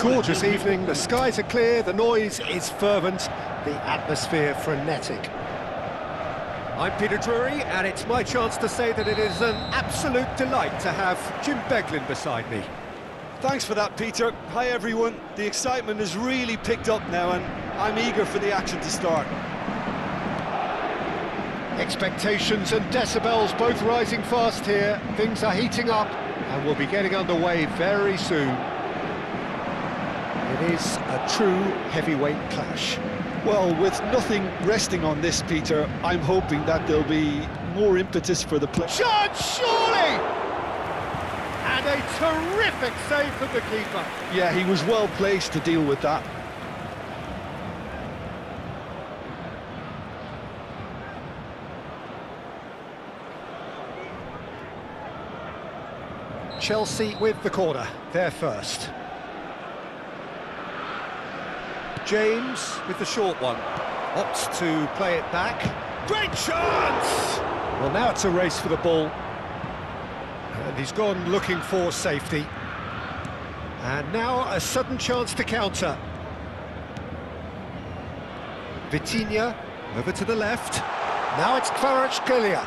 gorgeous evening, the skies are clear, the noise is fervent, the atmosphere frenetic. I'm Peter Drury, and it's my chance to say that it is an absolute delight to have Jim Beglin beside me. Thanks for that, Peter. Hi everyone. The excitement has really picked up now and I'm eager for the action to start. Expectations and decibels both rising fast here. Things are heating up and we'll be getting underway very soon. It is a true heavyweight clash. Well, with nothing resting on this, Peter, I'm hoping that there'll be more impetus for the play. Shot, surely! And a terrific save from the keeper. Yeah, he was well placed to deal with that. Chelsea with the corner, they're first. James with the short one, opts to play it back. Great chance! Well, now it's a race for the ball. And he's gone looking for safety. And now a sudden chance to counter. Vitinha over to the left. Now it's Kvaratskhelia.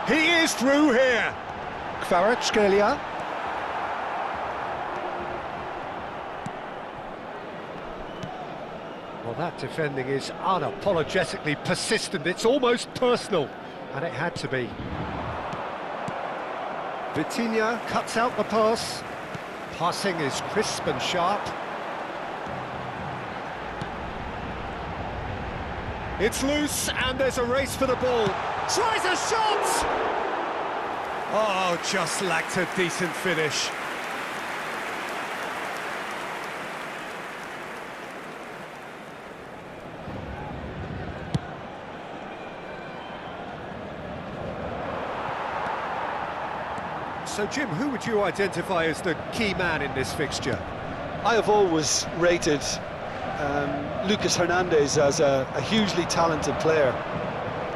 He is through here. Kvaratskhelia. Well, that defending is unapologetically persistent. It's almost personal, and it had to be. Vitinha cuts out the pass. Passing is crisp and sharp. It's loose, and there's a race for the ball. Tries a shot! Oh, just lacked a decent finish. So, Jim, who would you identify as the key man in this fixture? I have always rated Lucas Hernandez as a hugely talented player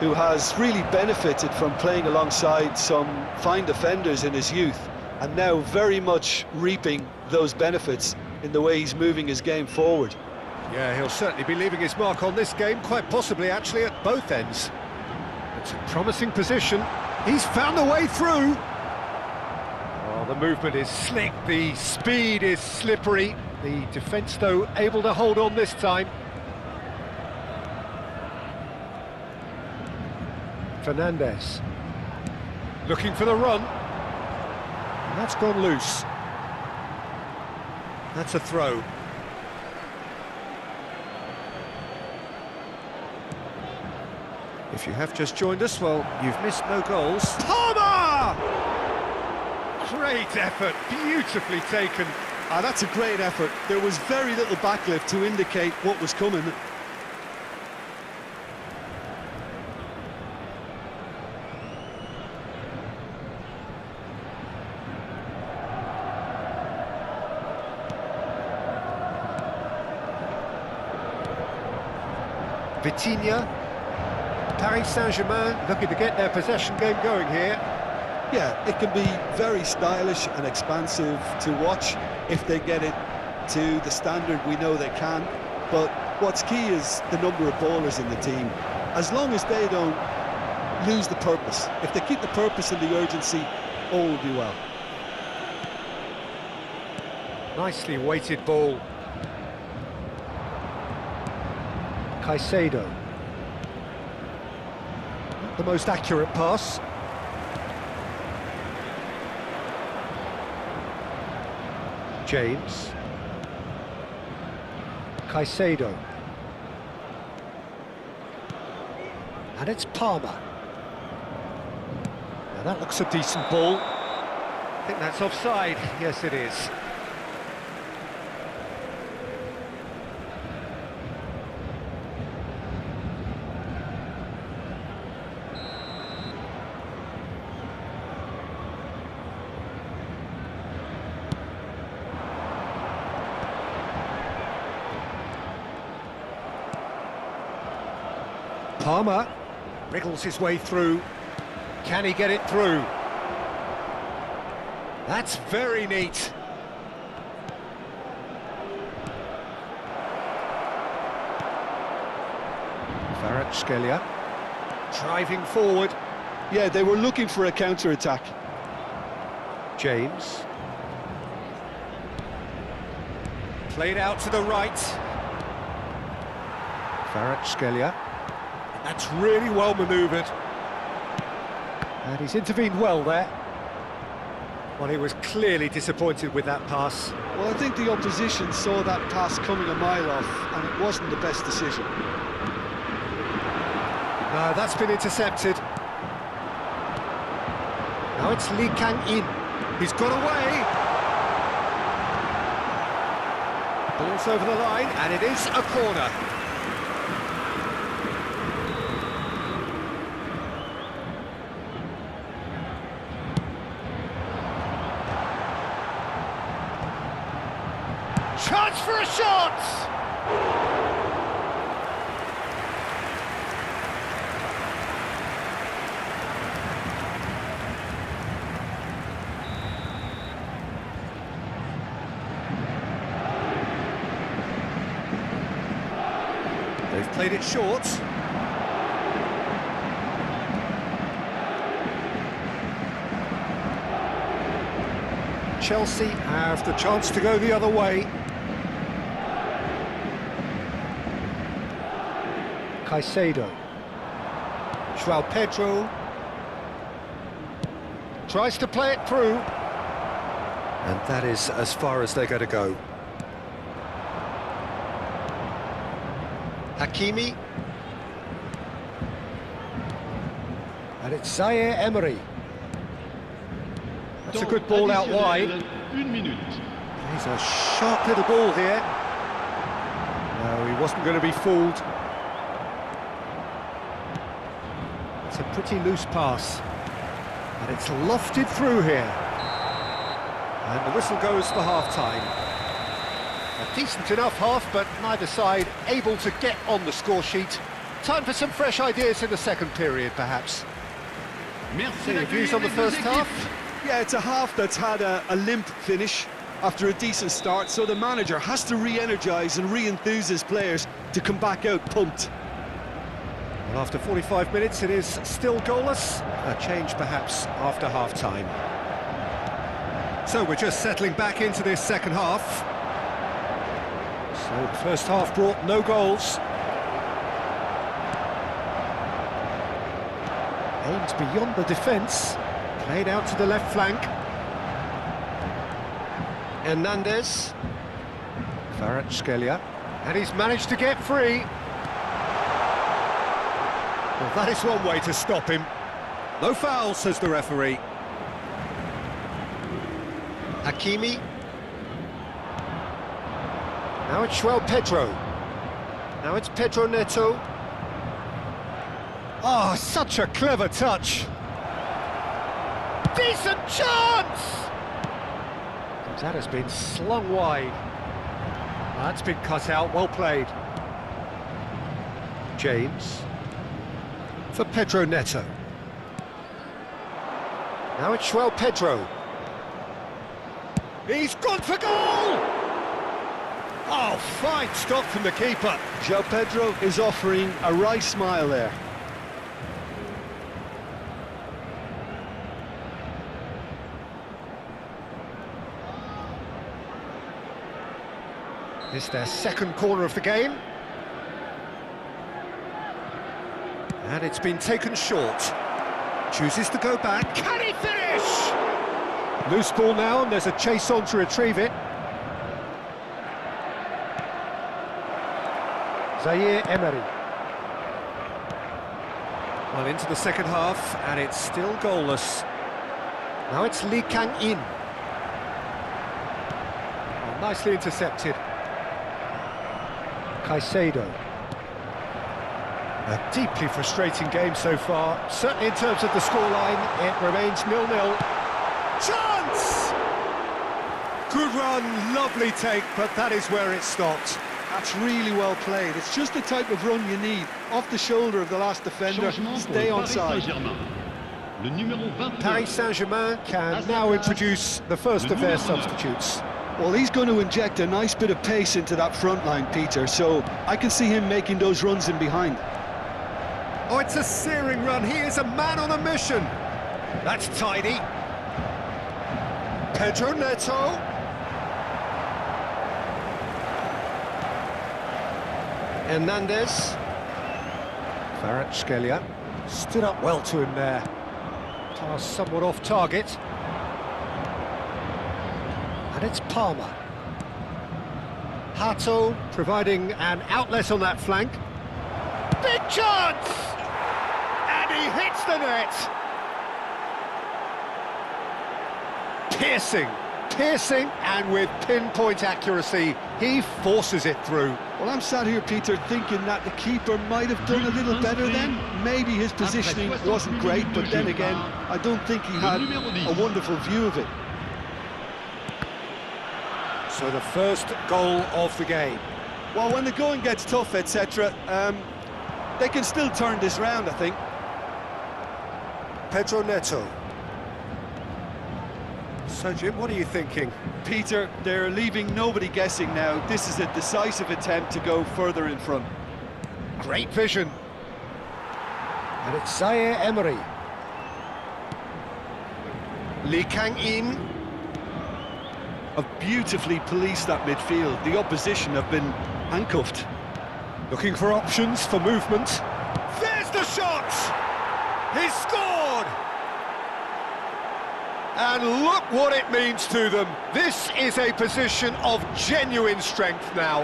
who has really benefited from playing alongside some fine defenders in his youth and now very much reaping those benefits in the way he's moving his game forward. Yeah, he'll certainly be leaving his mark on this game, quite possibly actually at both ends. It's a promising position. He's found a way through. The movement is slick, the speed is slippery. The defence, though, able to hold on this time. Fernandez looking for the run. And that's gone loose. That's a throw. If you have just joined us, well, you've missed no goals. Palmer! Great effort, beautifully taken. That's a great effort. There was very little backlift to indicate what was coming. Vitinha, Paris Saint-Germain looking to get their possession game going here. Yeah, it can be very stylish and expansive to watch if they get it to the standard we know they can. But what's key is the number of ballers in the team. As long as they don't lose the purpose, if they keep the purpose and the urgency, all will be well. Nicely weighted ball. Caicedo. Not the most accurate pass. James. Caicedo. And it's Palmer. Now that looks a decent ball. I think that's offside. Yes, it is. Palmer wriggles his way through. Can he get it through? That's very neat. Kvaratskhelia. Driving forward. Yeah, they were looking for a counter-attack. James. Played out to the right. Kvaratskhelia. That's really well manoeuvred. And he's intervened well there. Well, he was clearly disappointed with that pass. Well, I think the opposition saw that pass coming a mile off, and it wasn't the best decision. No, that's been intercepted. Now it's Lee Kang-in. He's got away. Ball's over the line, and it is a corner. Chance for a shot! They've played it short. Chelsea have the chance to go the other way. Caicedo. João Pedro. Tries to play it through. And that is as far as they're going to go. Hakimi. And it's Zaire Emery. That's a good ball out wide. He's a sharp little ball here. No, he wasn't going to be fooled. It's a pretty loose pass. And it's lofted through here. And the whistle goes for half-time. A decent enough half, but neither side able to get on the score sheet. Time for some fresh ideas in the second period, perhaps. Any views on the first half? Yeah, it's a half that's had a limp finish after a decent start, so the manager has to re-energise and re-enthuse his players to come back out pumped. Well, after 45 minutes, it is still goalless. A change, perhaps, after half-time. So we're just settling back into this second half. So the first half brought no goals. Aimed beyond the defence. Played out to the left flank. Hernandez. Kvaratskhelia. And he's managed to get free. Well, that is one way to stop him. No foul, says the referee. Hakimi. Now it's João Pedro. Now it's Pedro Neto. Oh, such a clever touch. Decent chance! That has been slung wide. That's been cut out, well played. James. For Pedro Neto. Now it's João Pedro. He's gone for goal! Oh, fine stop from the keeper. João Pedro is offering a wry smile there. It's their second corner of the game. And it's been taken short. Chooses to go back. Can he finish? Loose ball now, and there's a chase on to retrieve it. Zaire Emery. Well, into the second half, and it's still goalless. Now it's Lee Kang-in. Oh, nicely intercepted. Caicedo. A deeply frustrating game so far. Certainly in terms of the scoreline, it remains 0-0. Chance! Good run, lovely take, but that is where it stopped. That's really well played. It's just the type of run you need. Off the shoulder of the last defender, stay on side. Paris Saint-Germain can now introduce the first of their substitutes. Well, he's going to inject a nice bit of pace into that front line, Peter, so I can see him making those runs in behind. Oh, it's a searing run. He is a man on a mission. That's tidy. Pedro Neto. Hernandez. Kvaratskhelia stood up well to him there. Pass somewhat off target. And it's Palmer. Hato providing an outlet on that flank. Big chance! And he hits the net! Piercing, and with pinpoint accuracy, he forces it through. Well, I'm sat here, Peter, thinking that the keeper might have done a little better then. Maybe his positioning wasn't great, but then again, I don't think he had a wonderful view of it. So the first goal of the game. Well, when the going gets tough, etc., they can still turn this round, I think. Pedro Neto. So, Jim, what are you thinking? Peter, they're leaving nobody guessing now. This is a decisive attempt to go further in front. Great vision. And it's Zaire Emery. Lee Kang-in. Have beautifully policed that midfield. The opposition have been handcuffed. Looking for options for movement. There's the shot! He's scored! And look what it means to them. This is a position of genuine strength now.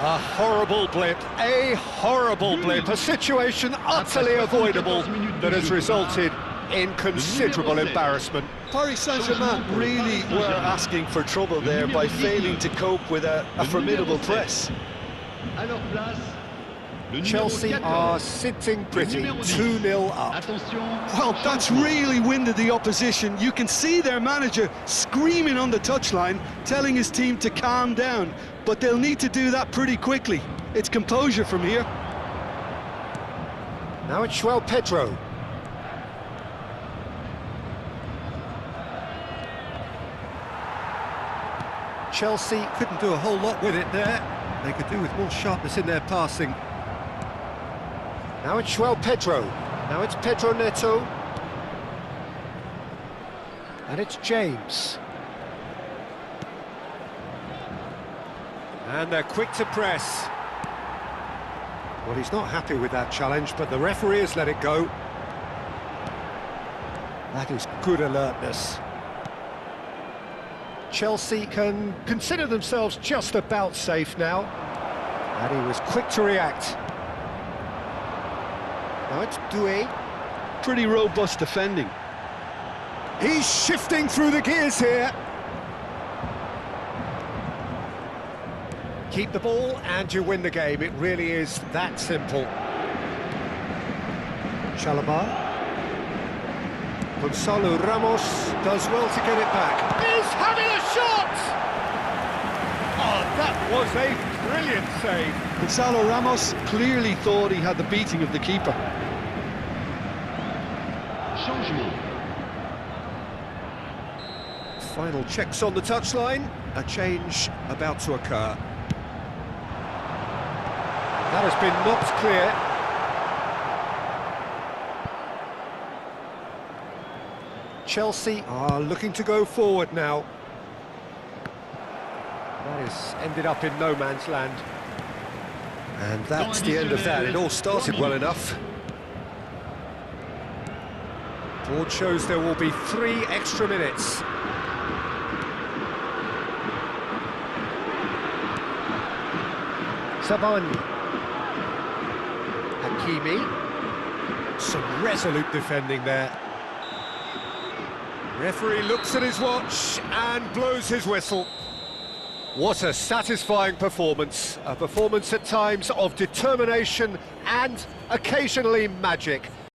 A horrible blip, a situation utterly avoidable that has resulted in considerable embarrassment. Paris Saint-Germain really were asking for trouble there by failing to cope with a formidable press. Chelsea are sitting pretty, 2-0 up. Well, that's really winded the opposition. You can see their manager screaming on the touchline, telling his team to calm down, but they'll need to do that pretty quickly. It's composure from here. Now it's João Pedro. Chelsea couldn't do a whole lot with it there. They could do with more sharpness in their passing. Now it's João Pedro. Now it's Pedro Neto. And it's James. And they're quick to press. Well, he's not happy with that challenge, but the referee has let it go. That is good alertness. Chelsea can consider themselves just about safe now. And he was quick to react. Now it's Doué. Pretty robust defending. He's shifting through the gears here. Keep the ball and you win the game. It really is that simple. Chalobah. Gonzalo Ramos does well to get it back. He's having a shot! Oh, that was a brilliant save. Gonzalo Ramos clearly thought he had the beating of the keeper. Final checks on the touchline. A change about to occur. That has been knocked clear. Chelsea are looking to go forward now. That has ended up in no man's land. And that's the end of that. It all started well enough. Board shows there will be 3 extra minutes. Savani. Hakimi. Some resolute defending there. Referee looks at his watch and blows his whistle. What a satisfying performance. A performance at times of determination and occasionally magic.